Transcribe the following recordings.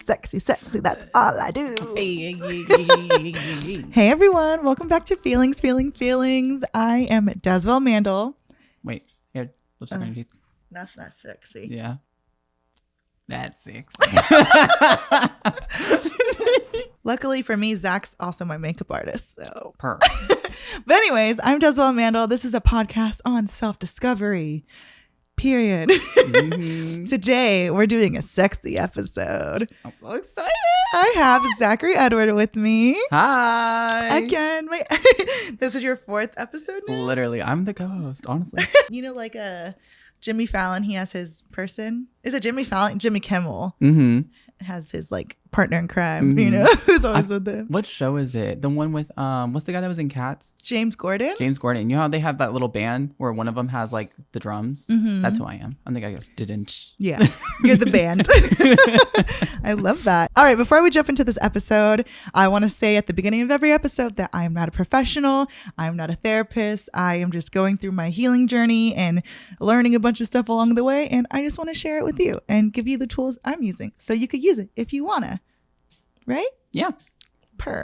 Sexy, sexy, that's all I do. Hey everyone, welcome back to Feelings. I am Desvel Mandel. Wait, here, lipstick on your teeth. That's not sexy. Yeah. That's sexy. Luckily for me, Zach's also my makeup artist. So. But anyways, I'm Desvel Mandel. This is a podcast on self-discovery. Period. Mm-hmm. Today, we're doing a sexy episode. I'm so excited. I have Zachary Edward with me. Hi. Again. This is your 4th episode now? Literally, I'm the co-host, honestly. You know, like Jimmy Fallon, he has his person. Is it Jimmy Fallon? Jimmy Kimmel has his like partner in crime, you know, who's always with him. What show is it? The one with, what's the guy that was in Cats? James Gordon. You know how they have that little band where one of them has like the drums? That's who I am. I think I just didn't. Yeah, you're the band. I love that. All right, before we jump into this episode, I want to say at the beginning of every episode that I am not a professional. I am not a therapist. I am just going through my healing journey and learning a bunch of stuff along the way. And I just want to share it with you and give you the tools I'm using so you could use it if you want to. Right? Yeah.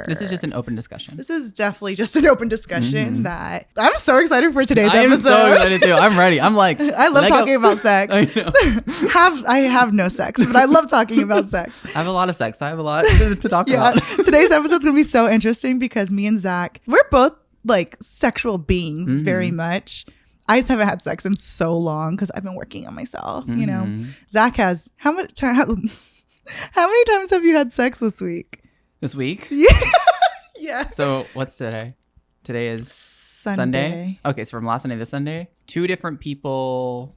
This is just an open discussion. This is definitely just an open discussion that I'm so excited for today's episode. I'm so excited too. I'm ready. I'm like, I love talking about sex. I know. I have no sex, but I love talking about sex. I have a lot of sex. I have a lot to talk about. Today's episode's going to be so interesting because me and Zach, we're both like sexual beings very much. I just haven't had sex in so long because I've been working on myself, you know. Zach has, how many times have you had sex this week? This week? Yeah. So what's today? Today is Sunday. Okay, so from last Sunday to this Sunday, 2 different people,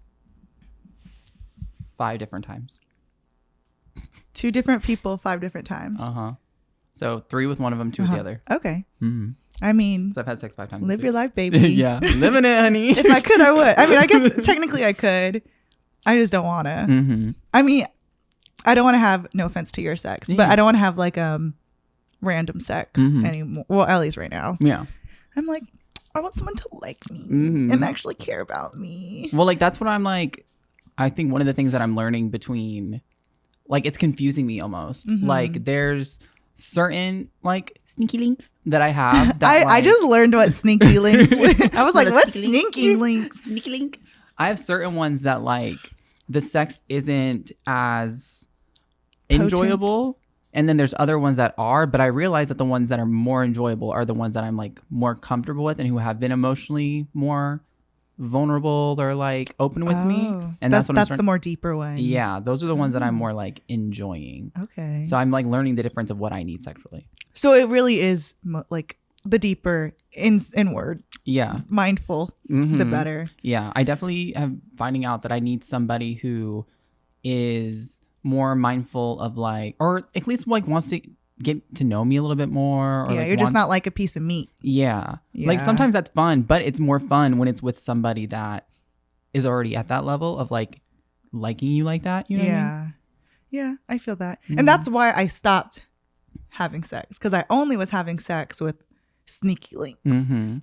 5 different times. 2 different people, 5 different times. So 3 with one of them, 2 with the other. Okay. I mean, so I've had sex 5 times. Live your life, baby. Yeah, living it, honey. If I could, I would. I mean, I guess technically I could. I just don't want to. I mean, I don't want to have, no offense to your sex, but I don't want to have like random sex anymore. Well, at least right now. Yeah. I'm like, I want someone to like me and actually care about me. Well, like that's what I'm like. I think one of the things that I'm learning between, like, it's confusing me almost. Like there's certain like sneaky links that I have. That, I just learned what sneaky links. I was like, what's sneaky links? Sneaky link. I have certain ones that like the sex isn't as enjoyable, and then there's other ones that are, but I realize that the ones that are more enjoyable are the ones that I'm like more comfortable with and who have been emotionally more vulnerable or like open with me, and that's the more deeper ones. Yeah, those are the ones that I'm more like enjoying. Okay, so I'm like learning the difference of what I need sexually. So it really is like the deeper inward. Yeah, mindful, the better. Yeah, I definitely have finding out that I need somebody who is more mindful of like, or at least like wants to get to know me a little bit more. Or yeah, like you're just not like a piece of meat. Yeah. Like sometimes that's fun, but it's more fun when it's with somebody that is already at that level of like liking you like that. You know what I mean? Yeah, I feel that. And that's why I stopped having sex, because I only was having sex with sneaky links.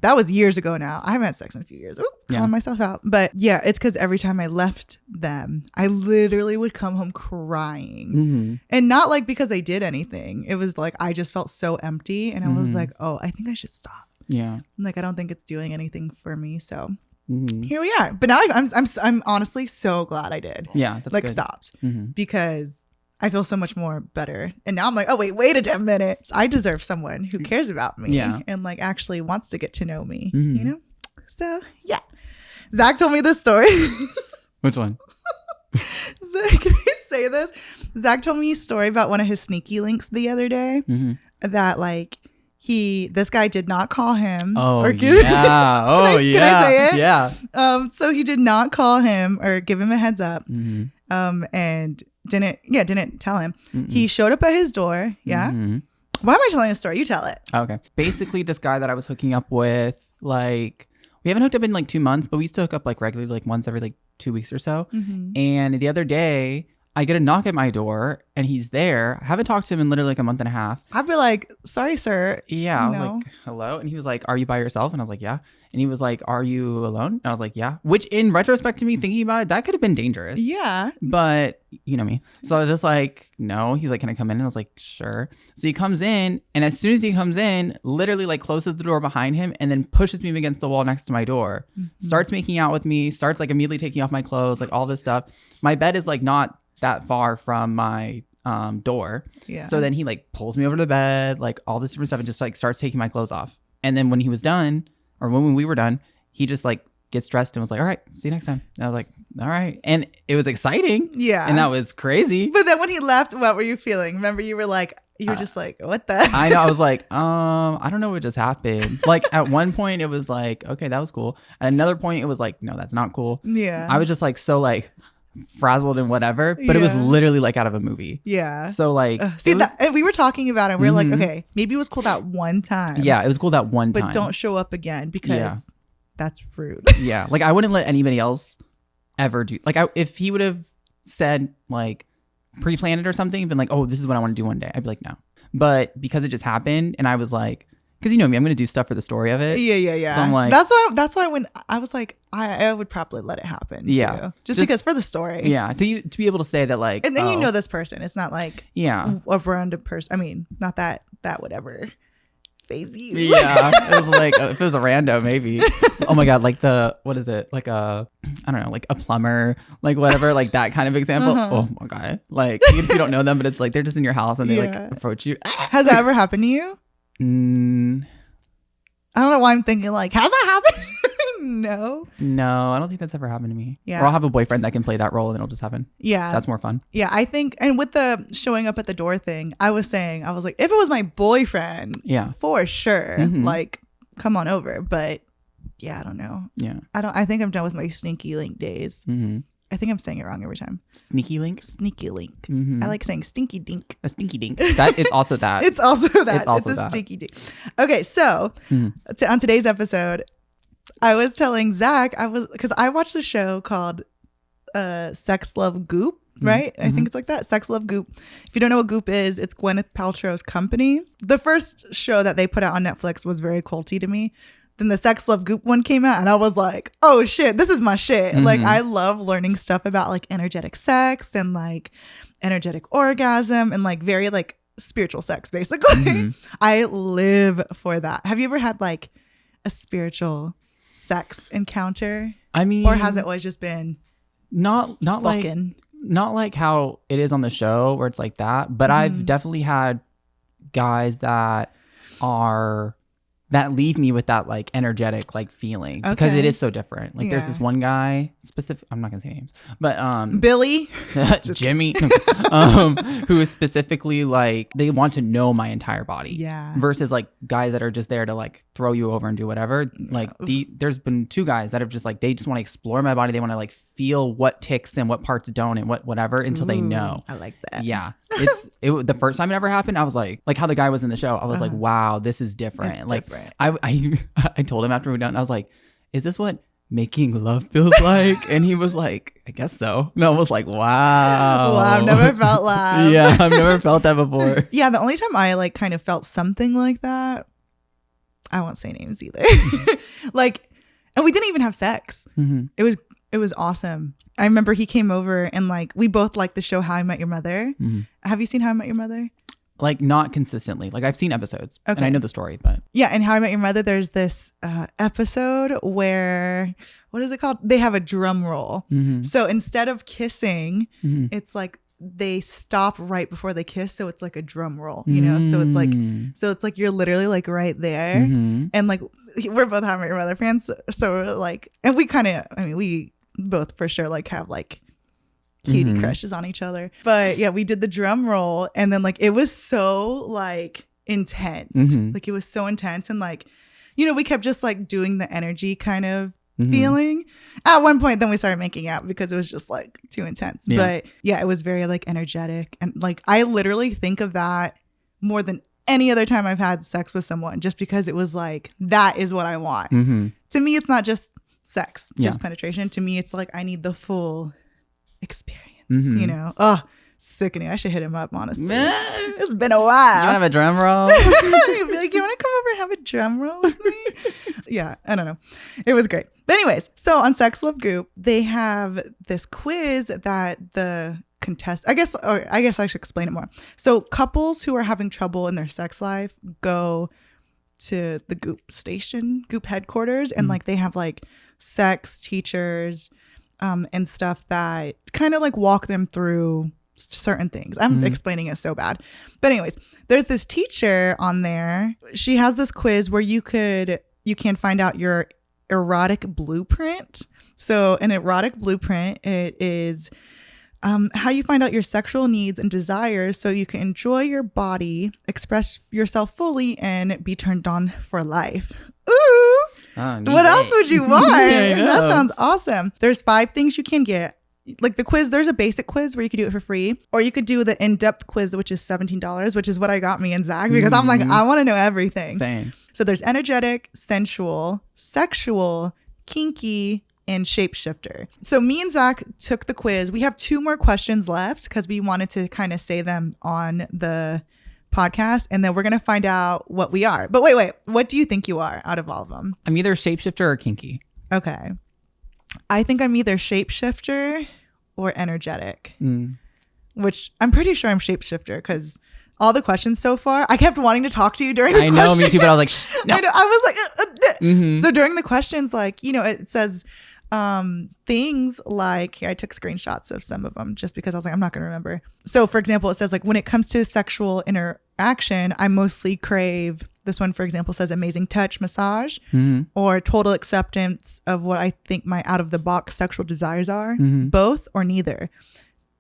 That was years ago now. I haven't had sex in a few years. Calling myself out. But yeah, it's because every time I left them, I literally would come home crying. And not like because I did anything. It was like I just felt so empty, and I was like, oh, I think I should stop. Yeah. Like, I don't think it's doing anything for me. So here we are. But now I'm honestly so glad I did. Yeah, that's like good. Stopped because I feel so much more better. And now I'm like, oh, wait a damn minute. I deserve someone who cares about me and like actually wants to get to know me, you know? So, yeah. Zach told me this story. Which one? So, can I say this? Zach told me a story about one of his sneaky links the other day that like this guy did not call him. Oh, yeah. Oh, yeah. Can I say it? Yeah. So he did not call him or give him a heads up. And didn't tell him. He showed up at his door. Yeah. Why am I telling this story? You tell it. Okay. Basically, this guy that I was hooking up with, like, we haven't hooked up in like 2 months, but we used to hook up like regularly, like once every like 2 weeks or so. And the other day, I get a knock at my door and he's there. I haven't talked to him in literally like a month and a half. I'd be like, sorry, sir. Yeah. I was like, hello. And he was like, are you by yourself? And I was like, yeah. And he was like, are you alone? And I was like, yeah. Which in retrospect to me, thinking about it, that could have been dangerous. Yeah. But you know me. So I was just like, no. He's like, can I come in? And I was like, sure. So he comes in, and as soon as he comes in, literally like closes the door behind him and then pushes me against the wall next to my door. Starts making out with me, starts like immediately taking off my clothes, like all this stuff. My bed is like not that far from my door. Yeah. So then he like pulls me over to the bed, like all this different stuff, and just like starts taking my clothes off. And then when he was done, or when we were done, he just like gets dressed and was like, all right, see you next time. And I was like, all right. And it was exciting. Yeah. And that was crazy. But then when he left, what were you feeling? Remember, you were like, you were just like, what the? I know. I was like, I don't know what just happened. Like at one point it was like, okay, that was cool. At another point it was like, no, that's not cool. Yeah. I was just like, so like frazzled and whatever, but it was literally like out of a movie. Yeah. So like, see that, and we were talking about it. We were like, okay, maybe it was cool that one time. Yeah, it was cool that one time. But don't show up again because that's rude. Yeah. Like I wouldn't let anybody else ever do, like if he would have said like pre-planned it or something, been like, oh, this is what I want to do one day, I'd be like, no. But because it just happened and I was like, because you know me, I'm going to do stuff for the story of it. Yeah. So I'm like, that's why when I was like, I would probably let it happen. Yeah. Too. Just because for the story. Yeah. To be able to say that like, and then you know this person. It's not like a random person. I mean, not that would ever phase you. Yeah. It was like, if it was a rando, maybe. Oh my God. Like what is it? Like I don't know, like a plumber, like whatever, like that kind of example. Oh my God. Like if you don't know them, but it's like, they're just in your house and they like approach you. Has that ever happened to you? I don't know why I'm thinking like, has that happened? No, I don't think that's ever happened to me. Yeah. Or I'll have a boyfriend that can play that role and it'll just happen. Yeah. That's more fun. Yeah. I think, and with the showing up at the door thing, I was like, if it was my boyfriend, for sure, like come on over. But yeah, I don't know. Yeah. I think I'm done with my sneaky link days. I think I'm saying it wrong every time. Sneaky link? Sneaky link. I like saying stinky dink. A stinky dink. It's also that. It's also that. It's a stinky dink. Okay, so on today's episode, I was telling Zach, because I watched a show called Sex Love Goop, right? I think it's like that. Sex Love Goop. If you don't know what Goop is, it's Gwyneth Paltrow's company. The first show that they put out on Netflix was very culty to me. Then the Sex Love Goop one came out and I was like, oh shit, this is my shit. Like I love learning stuff about like energetic sex and like energetic orgasm and like very like spiritual sex basically. I live for that. Have you ever had like a spiritual sex encounter? I mean, or has it always just been not like how it is on the show where it's like that, but I've definitely had guys that leave me with that like energetic like feeling because it is so different. Like there's this one guy specific, I'm not gonna say names, but Billy, Jimmy, who is specifically like they want to know my entire body. Yeah. Versus like guys that are just there to like throw you over and do whatever. Like there's been two guys that have just like they just want to explore my body. They want to like feel what ticks and what parts don't and whatever until they know. I like that. Yeah. The first time it ever happened, I was like how the guy was in the show. I was like, wow, this is different. It's like different. I told him after we were done, I was like, is this what making love feels like? And he was like, I guess so. And I was like, wow. I've never felt love. Yeah, I've never felt that before. Yeah, the only time I like kind of felt something like that, I won't say names either. Like, and we didn't even have sex. It was awesome. I remember he came over and like we both liked the show How I Met Your Mother. Have you seen How I Met Your Mother? Like not consistently. Like I've seen episodes and I know the story, but yeah. And How I Met Your Mother, there's this episode where, what is it called? They have a drum roll. So instead of kissing, it's like they stop right before they kiss. So it's like a drum roll, you know? So it's like you're literally like right there. And like we're both How I Met Your Mother fans. So we're like, and we kind of, I mean, we both for sure like have like cutie crushes on each other. But yeah, we did the drum roll and then like it was so like intense. Like it was so intense and like, you know, we kept just like doing the energy kind of feeling. At one point then we started making out because it was just like too intense. Yeah. But yeah, it was very like energetic and like I literally think of that more than any other time I've had sex with someone just because it was like that is what I want. To me it's not just sex, just penetration. To me it's like I need the full experience. you know. Oh, sickening. I should hit him up, honestly. It's been a while. You want to have a drum roll? He'd be like, you want to come over and have a drum roll with me? Yeah, I don't know. It was great. But anyways, so on Sex Love Goop, they have this quiz that the contest, I guess I should explain it more. So couples who are having trouble in their sex life go to the Goop headquarters, and like they have like sex teachers and stuff that kind of like walk them through certain things. I'm explaining it so bad. But anyways, there's this teacher on there. She has this quiz where you can find out your erotic blueprint. So an erotic blueprint, it is how you find out your sexual needs and desires so you can enjoy your body, express yourself fully, and be turned on for life. Ooh. What else would you want? That sounds awesome. There's 5 things you can get. Like the quiz, there's a basic quiz where you could do it for free, or you could do the in-depth quiz, which is $17, which is what I got me and Zach, because I'm like, I want to know everything. Same. So there's energetic, sensual, sexual, kinky, and shapeshifter. So me and Zach took the quiz. We have 2 more questions left because we wanted to kind of say them on the podcast, and then we're going to find out what we are. But wait, what do you think you are out of all of them? I'm either shapeshifter or kinky. Okay. I think I'm either shapeshifter or energetic, which I'm pretty sure I'm shapeshifter because all the questions so far, I kept wanting to talk to you during the questions. I know, me too, but I was like, shh, no. I was like, So during the questions, like, you know, it says things like, here, I took screenshots of some of them just because I was like, I'm not going to remember. So for example, it says like, when it comes to sexual interaction, I mostly crave, this one, for example, says amazing touch massage or total acceptance of what I think my out of the box sexual desires are, both or neither.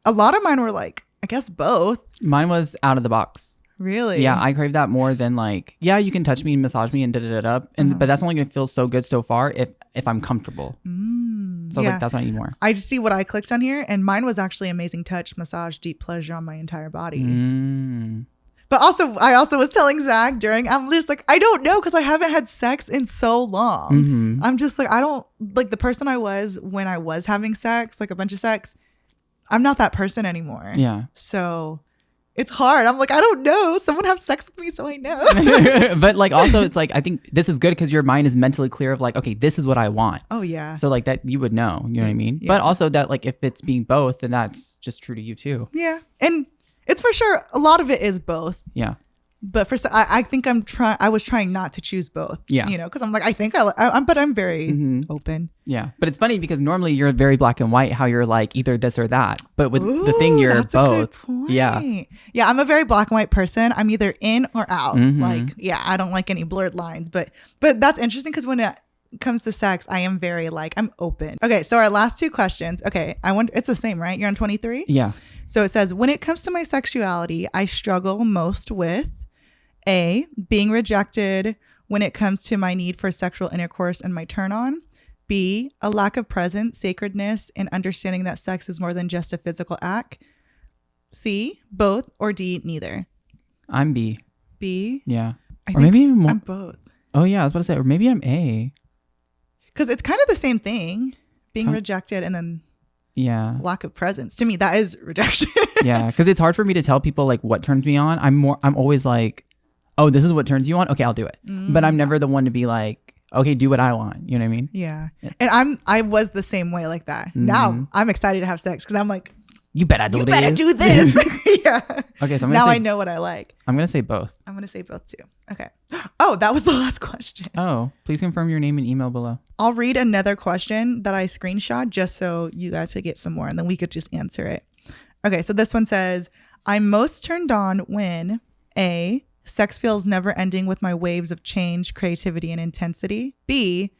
A lot of mine were like, I guess both. Mine was out of the box. Really? Yeah, I crave that more than like, yeah, you can touch me and massage me and da-da-da-da. And but that's only going to feel so good so far if I'm comfortable. So I was like, that's what I need more. I just see what I clicked on here, and mine was actually amazing touch, massage, deep pleasure on my entire body. But also, I also was telling Zach I'm just like, I don't know, because I haven't had sex in so long. I'm just like, I don't, like the person I was when I was having sex, like a bunch of sex, I'm not that person anymore. Yeah. So it's hard. I'm like, I don't know. Someone have sex with me so I know. But like also it's like, I think this is good because your mind is mentally clear of like, okay, this is what I want. Oh yeah. So like that you would know, you know what I mean? Yeah. But also that like if it's being both, then that's just true to you too. Yeah. And it's for sure a lot of it is both. Yeah. But I think I was trying not to choose both. Yeah. You know, because I'm like, I think but I'm very open. Yeah. But it's funny because normally you're very black and white, how you're like either this or that. But with the thing, you're that's both. A good point. Yeah. Yeah. I'm a very black and white person. I'm either in or out. Like, yeah, I don't like any blurred lines. But that's interesting because when it comes to sex, I am very like, I'm open. Okay. So our last 2 questions. Okay. I wonder, it's the same, right? You're on 23? Yeah. So it says, when it comes to my sexuality, I struggle most with A, being rejected when it comes to my need for sexual intercourse and my turn on. B, a lack of presence, sacredness, and understanding that sex is more than just a physical act. C, both, or D, neither. I'm B. B? Yeah. I or maybe I'm both. Oh yeah, I was about to say, or maybe I'm A. Because it's kind of the same thing, being rejected and then lack of presence. To me, that is rejection. Yeah, because it's hard for me to tell people like what turns me on. I'm always like, oh, this is what turns you on? Okay, I'll do it. But I'm never the one to be like, okay, do what I want. You know what I mean? Yeah. And I was the same way like that. Now I'm excited to have sex because I'm like, you better do this. You better do this. Yeah. Okay, so now I know what I like. I'm going to say both. I'm going to say both too. Okay. Oh, that was the last question. Oh, please confirm your name and email below. I'll read another question that I screenshot just so you guys could get some more and then we could just answer it. Okay, so this one says, I'm most turned on when A, sex feels never ending with my waves of change, creativity, and intensity. B,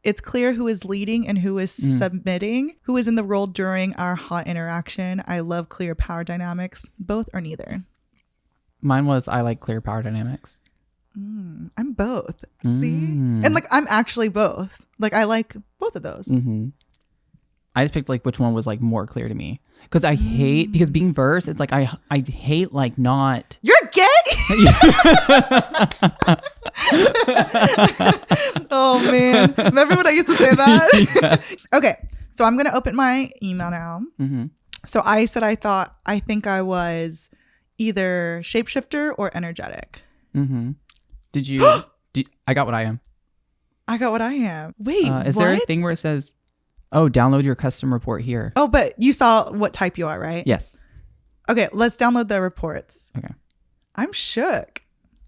it's clear who is leading and who is submitting, who is in the role during our hot interaction. I love clear power dynamics. Both or neither? Mine was I like clear power dynamics. I'm both. See? And like I'm actually both. Like I like both of those. I just picked like which one was like more clear to me. Because I hate, because being verse, it's like I hate like not. You're gay? Oh man. Remember when I used to say that? Yeah. Okay. So I'm going to open my email now. So I said I think I was either shapeshifter or energetic. Mm-hmm. Did you? I got what I am. I got what I am. Wait, is there a thing where it says, "Oh, download your custom report here"? Oh, but you saw what type you are, right? Yes. Okay, let's download the reports. Okay. I'm shook.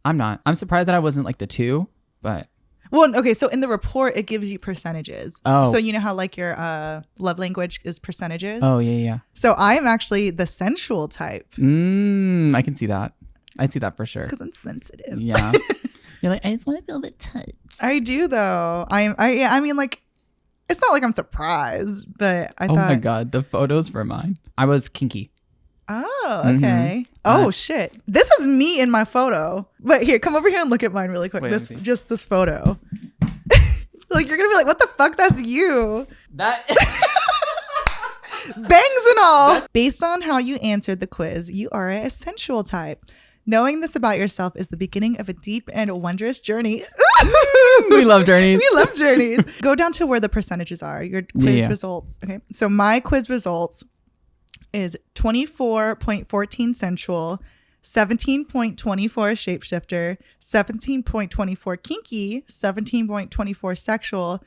I'm not. I'm surprised that I wasn't like the 2, but. Well, okay, so in the report, it gives you percentages. Oh. So you know how like your love language is percentages? Oh, yeah. So I am actually the sensual type. I can see that. I see that for sure. Because I'm sensitive. Yeah. You're like, I just want to feel the touch. I do, though. I mean, like, it's not like I'm surprised, but I thought. Oh, my God. The photos for mine. I was kinky. Oh, okay. Oh, shit. This is me in my photo. But here, come over here and look at mine really quick. Wait, Just this photo. Like, you're going to be like, what the fuck? That's you. That. Bangs and all. Based on how you answered the quiz, you are a sensual type. Knowing this about yourself is the beginning of a deep and wondrous journey. We love journeys. We love journeys. Go down to where the percentages are. Your quiz results. Okay. So my quiz results is 24.14 sensual, 17.24 shapeshifter, 17.24 kinky, 17.24 sexual,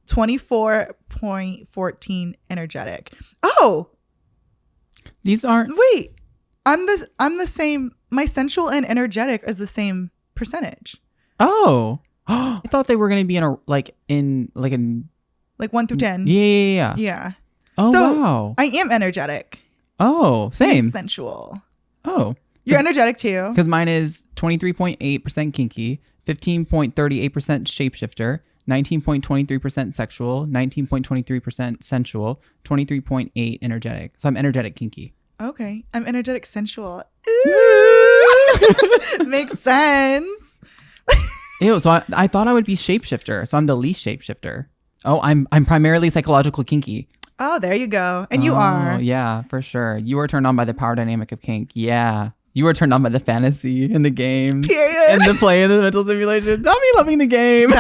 24.14 energetic. Oh, these aren't. Wait, I'm the same. My sensual and energetic is the same percentage. Oh, I thought they were gonna be in a like 1 through 10. Yeah. Oh, so wow. I am energetic. Oh, same. And sensual. Oh, you're energetic too. Because mine is 23.8% kinky, 15.38% shapeshifter, 19.23% sexual, 19.23% sensual, 23.8 energetic. So I'm energetic kinky. Okay. I'm energetic sensual. Ooh. Makes sense. Ew, so I thought I would be shapeshifter. So I'm the least shapeshifter. Oh, I'm primarily psychological kinky. Oh, there you go. And you are. Yeah, for sure. You are turned on by the power dynamic of kink. Yeah. You were turned on by the fantasy in the game. Period. And the play and the mental simulation. Not me loving the game.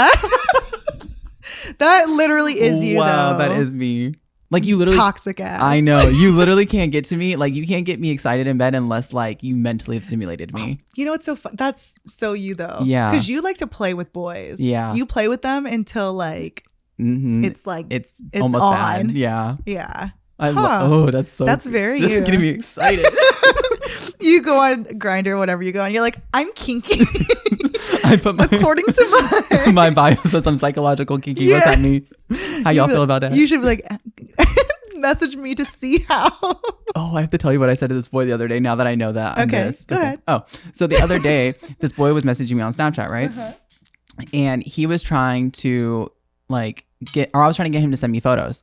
That literally is you, wow, though. that is me. Like you literally toxic ass. I know. You literally can't get to me. Like you can't get me excited in bed unless like you mentally have stimulated me. You know what's so fun? That's so you though. Yeah. Because you like to play with boys. Yeah. You play with them until like it's like it's almost on. bad. Yeah. Yeah. That's so that's very this you. is getting me excited. You go on Grindr, whatever you go on, you're like, I'm kinky. I put according to my bio says I'm psychological kinky. Yeah. What's that mean? How y'all feel about that? You should be like, message me to see how. Oh, I have to tell you what I said to this boy the other day. Now that I know that. Okay, go ahead. Oh, so the other day, this boy was messaging me on Snapchat, right? And he was trying to I was trying to get him to send me photos,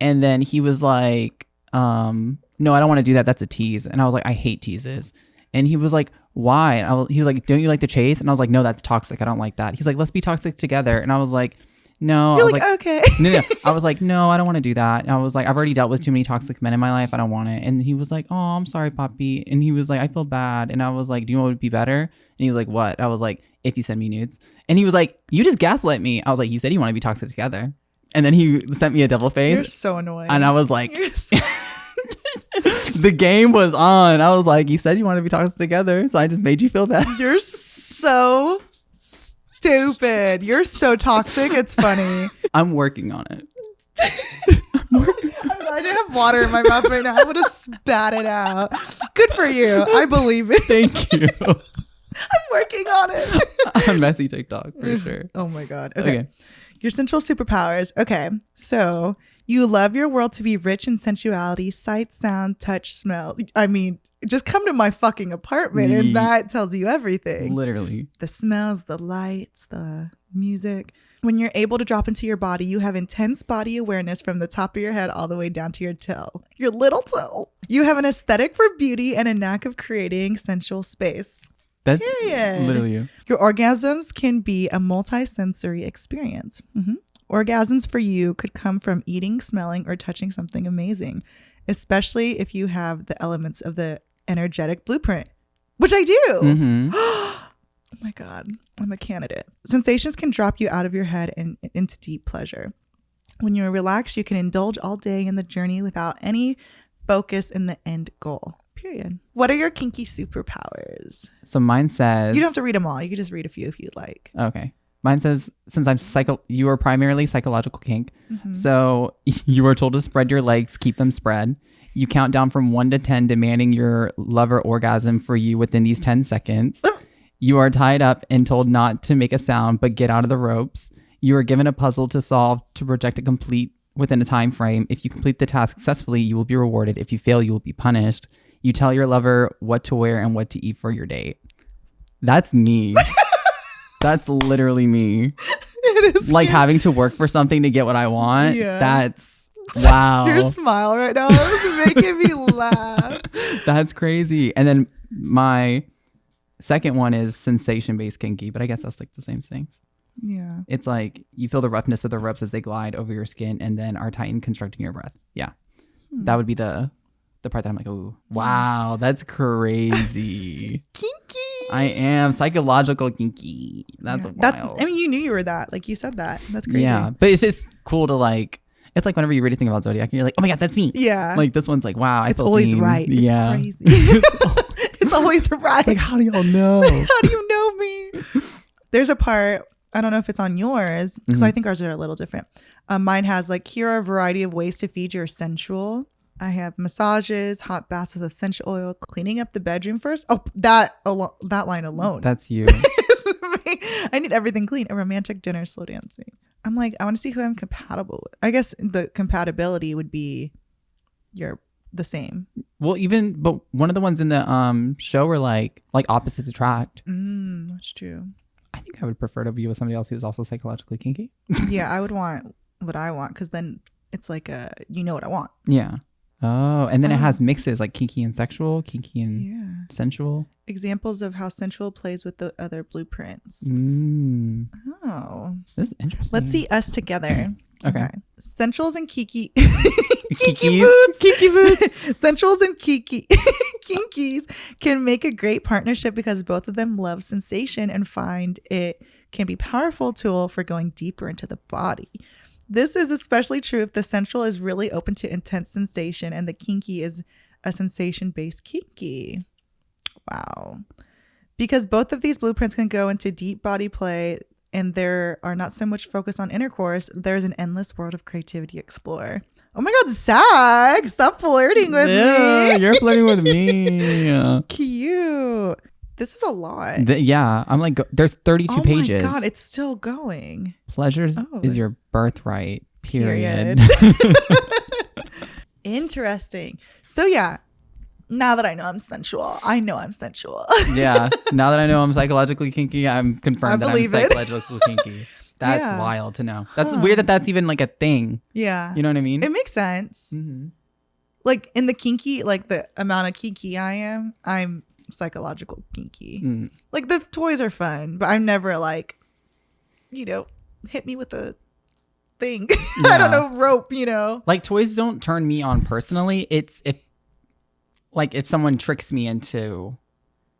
and then he was like, "No, I don't want to do that. That's a tease." And I was like, "I hate teases." And he was like, "Why?" And he was like, "Don't you like to chase?" And I was like, "No, that's toxic. I don't like that." He's like, "Let's be toxic together." And I was like, "No." You're like, okay. No. I was like, "No, I don't want to do that." And I was like, "I've already dealt with too many toxic men in my life. I don't want it." And he was like, "Oh, I'm sorry, Poppy." And he was like, "I feel bad." And I was like, "Do you know what would be better?" And he was like, "What?" I was like, "If you send me nudes." And he was like, "You just gaslit me." I was like, "You said you want to be toxic together." And then he sent me a devil face. You're so annoying. And I was like, the game was on. I was like, "You said you want to be toxic together, so I just made you feel bad." You're so stupid. You're so toxic. It's funny. I'm working on it. I didn't have water in my mouth right now. I would have spat it out. Good for you. I believe it. Thank you. I'm working on it. I'm messy TikTok for sure. Oh my God. Okay. Your central superpowers. Okay. So you love your world to be rich in sensuality, sight, sound, touch, smell. I mean, just come to my fucking apartment and that tells you everything. Literally. The smells, the lights, the music. When you're able to drop into your body, you have intense body awareness from the top of your head all the way down to your toe, your little toe. You have an aesthetic for beauty and a knack of creating sensual space. That's Period. literally you. Your orgasms can be a multi-sensory experience. Orgasms for you could come from eating, smelling, or touching something amazing, especially if you have the elements of the energetic blueprint, which I do. Oh my God, I'm a candidate. Sensations can drop you out of your head and into deep pleasure. When you're relaxed, you can indulge all day in the journey without any focus in the end goal. Period. What are your kinky superpowers? So mine says... You don't have to read them all. You can just read a few if you'd like. Okay. Mine says, since you are primarily psychological kink, so you are told to spread your legs, keep them spread. You count down from 1 to 10, demanding your lover orgasm for you within these 10 seconds. You are tied up and told not to make a sound, but get out of the ropes. You are given a puzzle to solve to project a complete within a time frame. If you complete the task successfully, you will be rewarded. If you fail, you will be punished. You tell your lover what to wear and what to eat for your date. That's me. That's literally me. It is like cute. having to work for something to get what I want. Yeah. That's wow. Your smile right now is making me laugh. That's crazy. And then my second one is sensation-based kinky, but I guess that's like the same thing. Yeah. It's like you feel the roughness of the ropes as they glide over your skin and then are tightened, constructing your breath. Yeah. That would be the part that I'm like, oh, wow, that's crazy. Kinky. I am psychological kinky. That's wild. I mean, you knew you were that. Like, you said that. That's crazy. Yeah, but it's just cool to like. It's like whenever you read a thing about Zodiac, and you're like, oh my god, that's me. Yeah. Like this one's like, wow, I it's feel always seen. right. Yeah. It's crazy. It's always right. Like, how do y'all know? How do you know me? There's a part, I don't know if it's on yours, because I think ours are a little different. Mine has like, here are a variety of ways to feed your sensual. I have massages, hot baths with essential oil, cleaning up the bedroom first. Oh, that line alone. That's you. I need everything clean. A romantic dinner, slow dancing. I'm like, I want to see who I'm compatible with. I guess the compatibility would be the same. Well, but one of the ones in the show were like opposites attract. That's true. I think I would prefer to be with somebody else who's also psychologically kinky. Yeah, I would want what I want, because then it's like you know what I want. Yeah. Oh, and then it has mixes like kinky and sexual, kinky and sensual. Examples of how sensual plays with the other blueprints. Oh, this is interesting. Let's see us together. Okay. Sensuals and kiki. Kiki boots. Kiki boots. Sensuals and kinkies can make a great partnership because both of them love sensation and find it can be a powerful tool for going deeper into the body. This is especially true if the sensual is really open to intense sensation and the kinky is a sensation-based kinky. Wow. Because both of these blueprints can go into deep body play and there are not so much focus on intercourse, there's an endless world of creativity to explore. Oh my God, Zach, stop flirting with me. You're flirting with me. Cute. This is a lot. I'm like, there's 32 pages. Oh my God, it's still going. Pleasures is your birthright, period. Interesting. So yeah, now that I know I'm sensual, Yeah, now that I know I'm psychologically kinky, I'm confirmed that I'm believe it. psychologically kinky. That's wild to know. That's weird that that's even like a thing. Yeah. You know what I mean? It makes sense. Like in the kinky, like the amount of kinky I am, I'm psychological kinky. Like the toys are fun, but I'm never like, hit me with a thing. I don't know, rope, Like toys don't turn me on personally. It's if someone tricks me into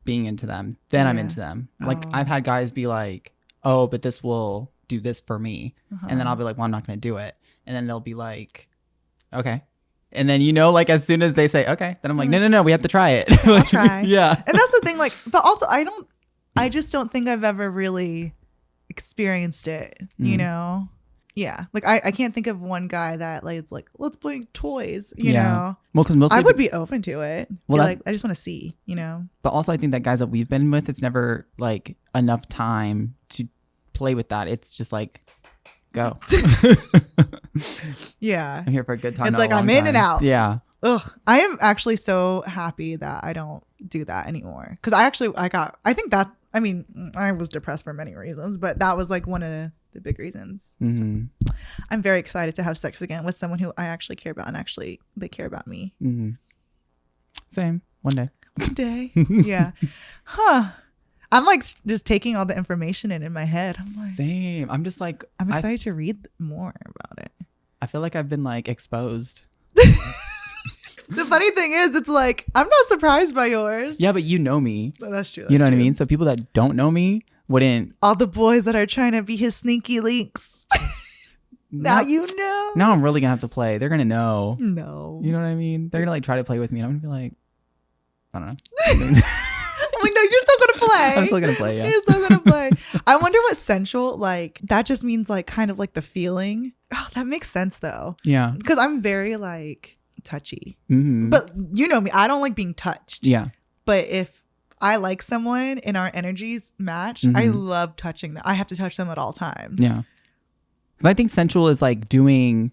being into them, then I'm into them. Like I've had guys be like, oh, but this will do this for me. And then I'll be like, well, I'm not going to do it. And then they'll be like, okay. And then, like as soon as they say, okay, then I'm like, no, we have to try it. I'll try. Yeah. And that's the thing, like, but also I just don't think I've ever really experienced it, Yeah. Like I can't think of one guy that like, it's like, let's play toys, you know? Well, because mostly I would be open to it. Well, like, I just want to see, But also I think that guys that we've been with, it's never like enough time to play with that. It's just like, go. Yeah. I'm here for a good time. It's like I'm in and out. Yeah. Ugh. I am actually so happy that I don't do that anymore. Because I was depressed for many reasons, but that was like one of the big reasons. So I'm very excited to have sex again with someone who I actually care about and actually they care about me. Same. One day. One day. Yeah. Huh. I'm like just taking all the information in my head. I'm like, same. I'm just like, I'm excited to read more about it. I feel like I've been like exposed. The funny thing is, it's like, I'm not surprised by yours. Yeah, but you know me. But that's true. You know what I mean? So people that don't know me wouldn't. All the boys that are trying to be his sneaky links. Now you know. Now I'm really gonna have to play. They're gonna know. No. You know what I mean? They're gonna like try to play with me, and I'm gonna be like, I don't know. I'm like, no, you're still gonna play. I'm still gonna play. Yeah. You're still gonna play. I wonder what sensual, like, that just means like kind of like the feeling. Oh, that makes sense though. Yeah. Because I'm very like touchy. Mm-hmm. But you know me, I don't like being touched. Yeah. But if I like someone and our energies match, I love touching them. I have to touch them at all times. Yeah. Because I think sensual is like doing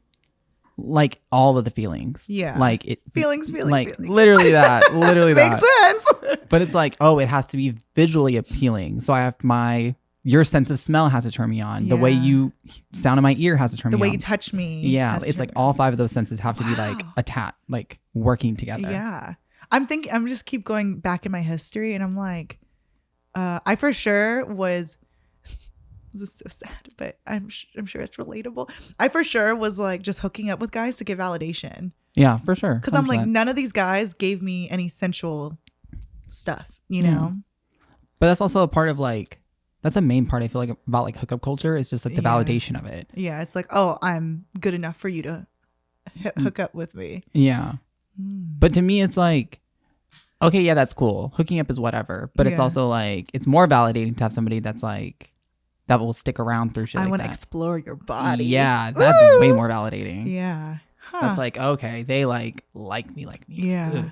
like all of the feelings. Yeah. Like it. Feelings. Like literally that. Literally that. Makes sense. But it's like, oh, it has to be visually appealing. So I have your sense of smell has to turn me on. The way you sound in my ear has to turn me on. The way you touch me. Yeah. It's like all 5 of those senses have to be like like working together. Yeah. I'm just keep going back in my history and I'm like, I for sure was, this is so sad, but I'm sure it's relatable. I for sure was like just hooking up with guys to get validation. Yeah, for sure. Because I'm like, none of these guys gave me any sensual stuff, you know? But that's also a part of like, that's a main part I feel like about like hookup culture is just like the validation of it. Yeah, it's like, oh, I'm good enough for you to hook up with me. Yeah. But to me, it's like, okay, yeah, that's cool. Hooking up is whatever. But it's also like, it's more validating to have somebody that's like, that will stick around through shit I like want that. to explore your body. Yeah, that's way more validating. Yeah. Huh. That's like, okay, they like me. Yeah.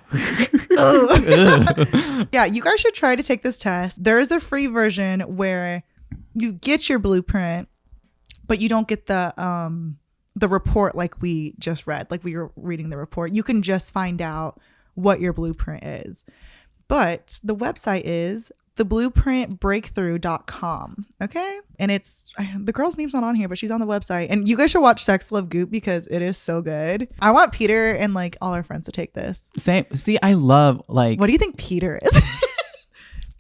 Yeah, you guys should try to take this test. There is a free version where you get your blueprint, but you don't get the report like we just read, like we were reading the report. You can just find out what your blueprint is. But the website is theblueprintbreakthrough.com. Okay. And it's, the girl's name's not on here, but she's on the website. And you guys should watch Sex Love Goop because it is so good. I want Peter and like all our friends to take this. Same. See, I love like. What do you think Peter is?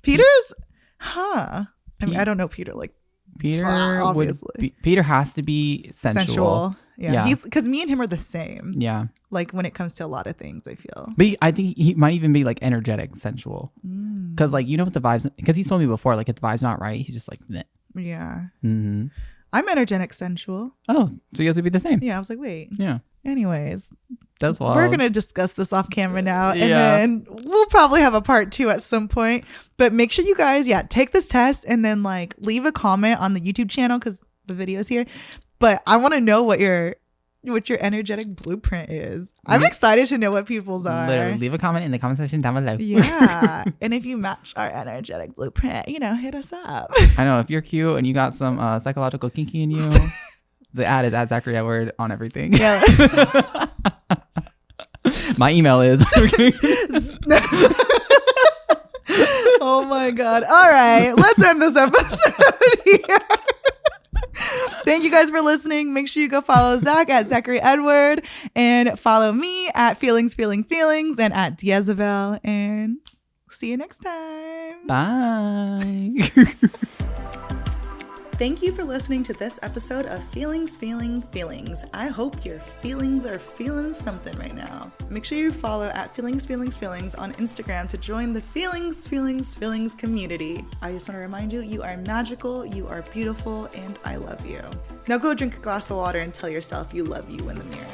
Peter's, I mean, I don't know Peter like. Peter obviously. Peter has to be sensual. Yeah. He's because me and him are the same. Yeah. Like when it comes to a lot of things, I feel. But I think he might even be like energetic sensual. Because like, you know what the vibes, because he's told me before, like if the vibe's not right, he's just like, meh. Yeah. I'm energetic sensual. Oh, so you guys would be the same. Yeah. I was like, wait. Yeah. Anyways. That's wild. We're going to discuss this off camera now. And then we'll probably have a part 2 at some point. But make sure you guys, take this test and then like leave a comment on the YouTube channel because the video's here. But I want to know what your energetic blueprint is. I'm excited to know what people's are. Literally, leave a comment in the comment section down below. Yeah. And if you match our energetic blueprint, hit us up. I know, if you're cute and you got some psychological kinky in you, the ad is @Zachary Edward on everything. Yeah. My email is. Oh my God. All right. Let's end this episode here. Thank you guys for listening. Make sure you go follow Zach @Zachary Edward and follow me @Feelings and @Diazabel. And see you next time. Bye. Thank you for listening to this episode of Feelings. I hope your feelings are feeling something right now. Make sure you follow @Feelings on Instagram to join the Feelings community. I just want to remind you, you are magical, you are beautiful, and I love you. Now go drink a glass of water and tell yourself you love you in the mirror.